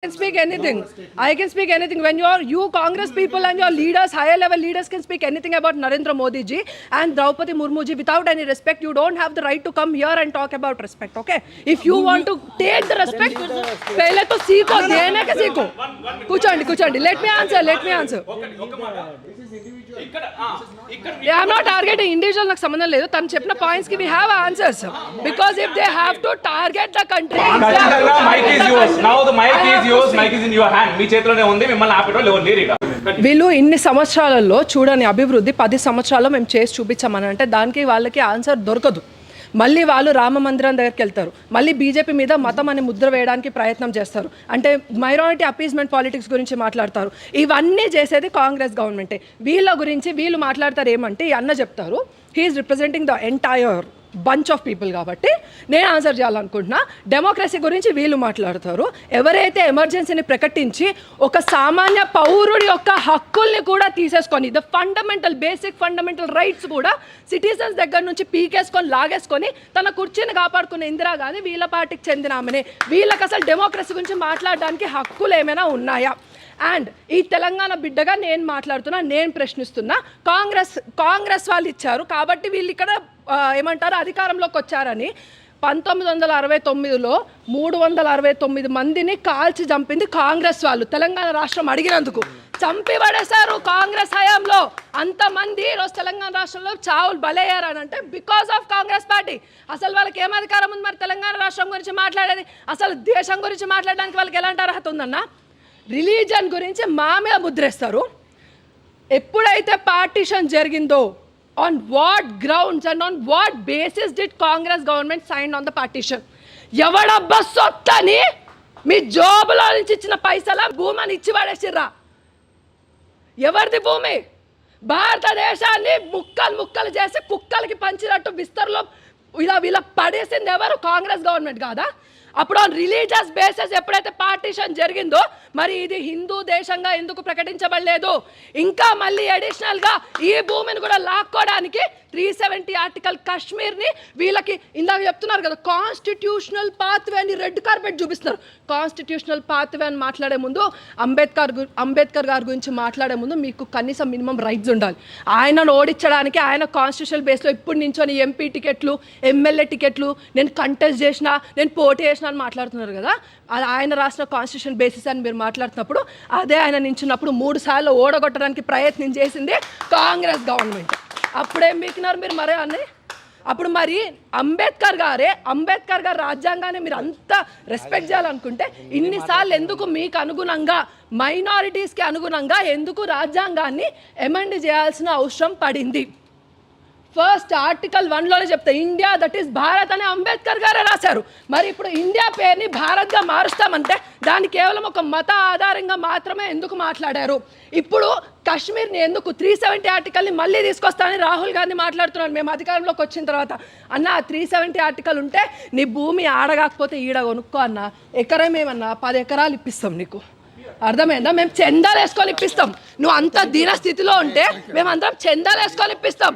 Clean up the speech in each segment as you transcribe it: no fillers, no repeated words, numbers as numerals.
can speak anything. I can speak anything. When you Congress people and your leaders, higher level leaders can speak anything about Narendra Modi ji and Draupadi Murmu ji without any respect. You don't have the right to come here and talk about respect. Okay? If you want to take the respect, पहले तो सीखो, देने के सीखो. कुछ Let me answer. They are not targeting individual. నాకు సంబంధం లేదు. తను చెప్పిన పాయింట్స్ కి we have answers. Because if they have to target the country. Mic is yours. Now the mic is yours. Mic is in your hand. మీ చేతిలోనే ఉంది. మిమ్మల్ని ఆపేటోళ్ళు ఎవరు లేరు ఇక్కడ. వీళ్ళు ఇన్ని సంవత్సరాలలో చూడని అభివృద్ధి 10 సంవత్సరాల్లో మేము చేసి చూపించామని అంటే దానికి వాళ్ళకి ఆన్సర్ దొరకదు. మళ్ళీ వాళ్ళు రామ మందిరం దగ్గరికి వెళ్తారు, మళ్ళీ బీజేపీ మీద మతం అనే ముద్ర వేయడానికి ప్రయత్నం చేస్తారు, అంటే మైనారిటీ అపీస్మెంట్ పాలిటిక్స్ గురించి మాట్లాడతారు. ఇవన్నీ చేసేది కాంగ్రెస్ గవర్నమెంటే. వీళ్ళ గురించి వీళ్ళు మాట్లాడతారు ఏమంటే, ఈ అన్న చెప్తారు he is representing the entire bunch of people కాబట్టి నేను ఆన్సర్ చేయాలనుకుంటున్నా. డెమోక్రసీ గురించి వీళ్ళు మాట్లాడతారు. ఎవరైతే ఎమర్జెన్సీని ప్రకటించి ఒక సామాన్య పౌరుడి యొక్క హక్కుల్ని కూడా తీసేసుకొని, ద బేసిక్ ఫండమెంటల్ రైట్స్ కూడా సిటిజన్స్ దగ్గర నుంచి పీకేసుకొని లాగేసుకొని తన కుర్చీని కాపాడుకునే ఇందిరాగాంధీ వీళ్ళ పార్టీకి చెందిన ఆమెనే. వీళ్ళకి అసలు డెమోక్రసీ గురించి మాట్లాడడానికి హక్కులు ఏమైనా ఉన్నాయా? అండ్ ఈ తెలంగాణ బిడ్డగా నేను మాట్లాడుతున్నా, నేను ప్రశ్నిస్తున్నా. కాంగ్రెస్ వాళ్ళు ఇచ్చారు కాబట్టి వీళ్ళు ఇక్కడ ఏమంటారు అధికారంలోకి వచ్చారని 1969లో 369 మందిని కాల్చి చంపింది కాంగ్రెస్ వాళ్ళు. తెలంగాణ రాష్ట్రం అడిగినందుకు చంపి పడేశారు కాంగ్రెస్ హయాంలో. అంతమంది ఈరోజు తెలంగాణ రాష్ట్రంలో చావులు బలయ్యారని అంటే బికాస్ ఆఫ్ కాంగ్రెస్ పార్టీ. అసలు వాళ్ళకి ఏం అధికారం ఉంది మరి తెలంగాణ రాష్ట్రం గురించి మాట్లాడేది? అసలు దేశం గురించి మాట్లాడడానికి వాళ్ళకి ఎలాంటి అర్హత ఉందన్న? రిలీజన్ గురించి మా మీద ముద్రేస్తారు. ఎప్పుడైతే పార్టీషన్ జరిగిందో, on what grounds and on what basis did Congress government sign on the partition? ఎవడబ్బా సొత్తని మీ జోబులో నుంచి ఇచ్చిన పైసల భూమిని ఇచ్చి పడేసిర్రా? ఎవరిది భూమి? భారతదేశాన్ని ముక్కలు చేసి కుక్కలకి పంచినట్టు విస్తరలో ఇలా పడేసింది ఎవరు? కాంగ్రెస్ గవర్నమెంట్ కాదా? అప్పుడు ఆన్ రిలీజియస్ బేసిస్ ఎప్పుడైతే పార్టీషన్ జరిగిందో మరి ఇది హిందూ దేశంగా ఎందుకు ప్రకటించబడలేదు? ఇంకా మళ్ళీ అడిషనల్గా ఈ భూమిని కూడా లాక్కోవడానికి 370 ఆర్టికల్ కాశ్మీర్ని వీళ్ళకి ఇందాక చెప్తున్నారు కదా కాన్స్టిట్యూషనల్ పాత్వే అని రెడ్ కార్పెట్ చూపిస్తున్నారు. కాన్స్టిట్యూషనల్ పాత్వే అని మాట్లాడే ముందు అంబేద్కర్ గారి గురించి మాట్లాడే ముందు మీకు కనీసం మినిమం రైట్స్ ఉండాలి. ఆయనను ఓడించడానికి ఆయన కాన్స్టిట్యూషనల్ బేస్లో ఇప్పుడు నించొని ఎంపీ టికెట్లు, ఎమ్మెల్యే టికెట్లు, నేను కంటెస్ట్ చేసిన, నేను పోటీ చేసిన అని మాట్లాడుతున్నారు కదా. అది ఆయన రాసిన కాన్స్టిట్యూషన్ బేసిస్ అని మీరు మాట్లాడుతున్నప్పుడు అదే ఆయన నించున్నప్పుడు 3 సార్లు ఓడగొట్టడానికి ప్రయత్నం చేసింది కాంగ్రెస్ గవర్నమెంట్. అప్పుడేం బీకినారు మీరు మరే అని? అప్పుడు మరి అంబేద్కర్ గారు రాజ్యాంగాన్ని మీరు అంత రెస్పెక్ట్ చేయాలనుకుంటే ఇన్నిసార్లు ఎందుకు మీకు అనుగుణంగా మైనారిటీస్కి అనుగుణంగా ఎందుకు రాజ్యాంగాన్ని అమెండ్ చేయాల్సిన అవసరం పడింది? ఫస్ట్ ఆర్టికల్ 1లోనే చెప్తా ఇండియా దట్ ఈస్ భారత్ అని అంబేద్కర్ గారే రాశారు. మరి ఇప్పుడు ఇండియా పేరుని భారత్గా మారుస్తామంటే దాన్ని కేవలం ఒక మత ఆధారంగా మాత్రమే ఎందుకు మాట్లాడారు? ఇప్పుడు కాశ్మీర్ని ఎందుకు 370 ఆర్టికల్ని మళ్ళీ తీసుకొస్తానని రాహుల్ గాంధీ మాట్లాడుతున్నారు మేము అధికారంలోకి వచ్చిన తర్వాత. అన్న 370 ఆర్టికల్ ఉంటే నీ భూమి ఆడగాకపోతే ఈడ కొనుక్కో అన్న, ఎకరమేమన్నా 10 ఎకరాలు ఇప్పిస్తాం నీకు, అర్థమైందా? మేము చందాలు వేసుకొని ఇప్పిస్తాం. నువ్వు అంత దీన స్థితిలో ఉంటే మేమందరం చందాలు వేసుకొని ఇప్పిస్తాం.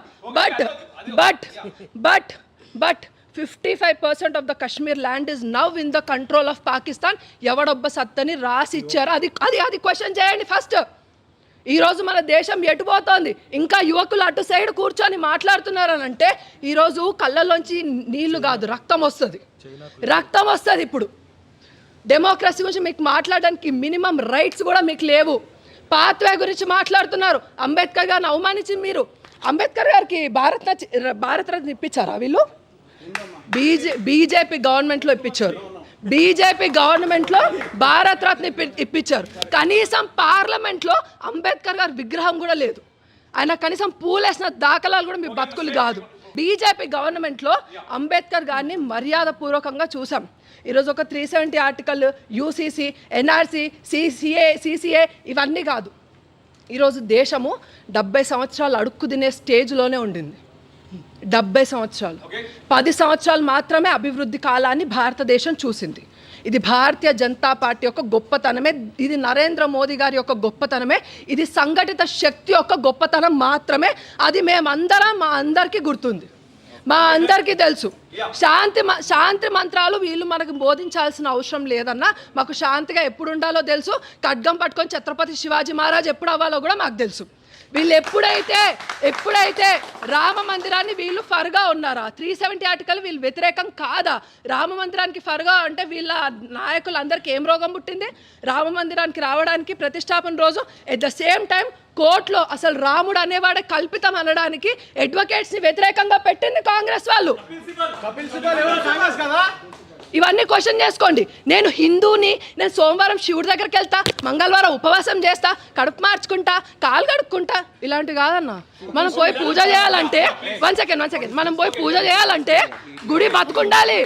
But 55% of the Kashmir land is now in the control of Pakistan. ఎవడొబ్బ సత్తని రాసి ఇచ్చారు? అది క్వశ్చన్ చేయండి ఫస్ట్. ఈరోజు మన దేశం ఎటుపోతోంది? ఇంకా యువకులు అటు సైడ్ కూర్చొని మాట్లాడుతున్నారని అంటే ఈరోజు కళ్ళల్లోంచి నీళ్లు కాదు రక్తం వస్తుంది. ఇప్పుడు డెమోక్రసీ గురించి మీకు మాట్లాడడానికి మినిమం రైట్స్ కూడా మీకు లేవు. పాత్వే గురించి మాట్లాడుతున్నారు. అంబేద్కర్ గారిని అవమానించి మీరు అంబేద్కర్ గారికి భారతరత్న ఇప్పించారా? వీళ్ళు బీజేపీ గవర్నమెంట్లో ఇప్పించారు. బీజేపీ గవర్నమెంట్లో భారతరత్న ఇప్పించారు. కనీసం పార్లమెంట్లో అంబేద్కర్ గారి విగ్రహం కూడా లేదు. ఆయన కనీసం పూలేసిన దాఖలాలు కూడా మీ బతుకులు కాదు. బీజేపీ గవర్నమెంట్లో అంబేద్కర్ గారిని మర్యాదపూర్వకంగా చూసాం. ఈరోజు ఒక 370 ఆర్టికల్, యూసీసీ, ఎన్ఆర్సీ, సిసిఏ ఇవన్నీ కాదు. ఈరోజు దేశము 70 సంవత్సరాలు అడుక్కు తినే స్టేజ్లోనే ఉండింది. 70 సంవత్సరాలు, 10 సంవత్సరాలు మాత్రమే అభివృద్ధి కాలాన్ని భారతదేశం చూసింది. ఇది భారతీయ జనతా పార్టీ యొక్క గొప్పతనమే, ఇది నరేంద్ర మోదీ గారి యొక్క గొప్పతనమే, ఇది సంఘటిత శక్తి యొక్క గొప్పతనం మాత్రమే. అది మేమందరం మా అందరికీ గుర్తుంది. మా అందరికీ తెలుసు. శాంతి మంత్రాలు వీళ్ళు మనకు బోధించాల్సిన అవసరం లేదన్నా. మాకు శాంతిగా ఎప్పుడు ఉండాలో తెలుసు. ఖడ్గం పట్టుకొని ఛత్రపతి శివాజీ మహారాజ్ ఎప్పుడు అవ్వాలో కూడా మాకు తెలుసు. వీళ్ళు ఎప్పుడైతే రామ మందిరాన్ని వీళ్ళు ఫర్గా ఉన్నారా, 370 ఆర్టికల్ వీళ్ళు వ్యతిరేకం కాదా? రామ మందిరానికి ఫర్గా అంటే వీళ్ళ నాయకులందరికీ ఏం రోగం పుట్టింది? రామ మందిరానికి రావడానికి ప్రతిష్టాపన రోజు ఎట్ ద సేమ్ టైం కోర్టులో అసలు రాముడు అనేవాడే కల్పితం అనడానికి అడ్వకేట్స్ని వ్యతిరేకంగా పెట్టింది కాంగ్రెస్ వాళ్ళు. ఇవన్నీ క్వశ్చన్ చేసుకోండి. నేను హిందూని, నేను సోమవారం శివుడి దగ్గరికి వెళ్తా, మంగళవారం ఉపవాసం చేస్తా, కడుపు మార్చుకుంటా, కాలు కడుక్కుంటా, ఇలాంటివి కాదన్నా. మనం పోయి పూజ చేయాలంటే వన్ సెకండ్ మనం పోయి పూజ చేయాలంటే గుడి బతుకుండాలి.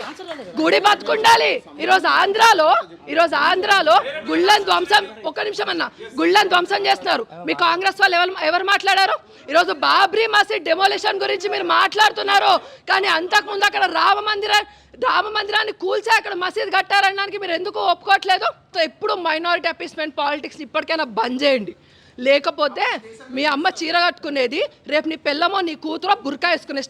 ఈరోజు ఆంధ్రాలో గుళ్ళని ధ్వంసం, ఒక్క నిమిషం అన్న, గుళ్ళని ధ్వంసం చేస్తున్నారు. మీ కాంగ్రెస్ వాళ్ళు ఎవరు మాట్లాడారు? ఈరోజు బాబ్రీ మసీద్ డెమోలిషన్ గురించి మీరు మాట్లాడుతున్నారు, కానీ అంతకుముందు అక్కడ రామ మందిరాన్ని కూల్చి అక్కడ మసీద్ కట్టారనడానికి మీరు ఎందుకు ఒప్పుకోవట్లేదు? సో ఎప్పుడు మైనారిటీ అపీస్మెంట్ పాలిటిక్స్ ఇప్పటికైనా బంద్ చేయండి. లేకపోతే మీ అమ్మ చీర కట్టుకునేది రేపు నీ పిల్లమో నీ కూతురో బుర్కా వేసుకునే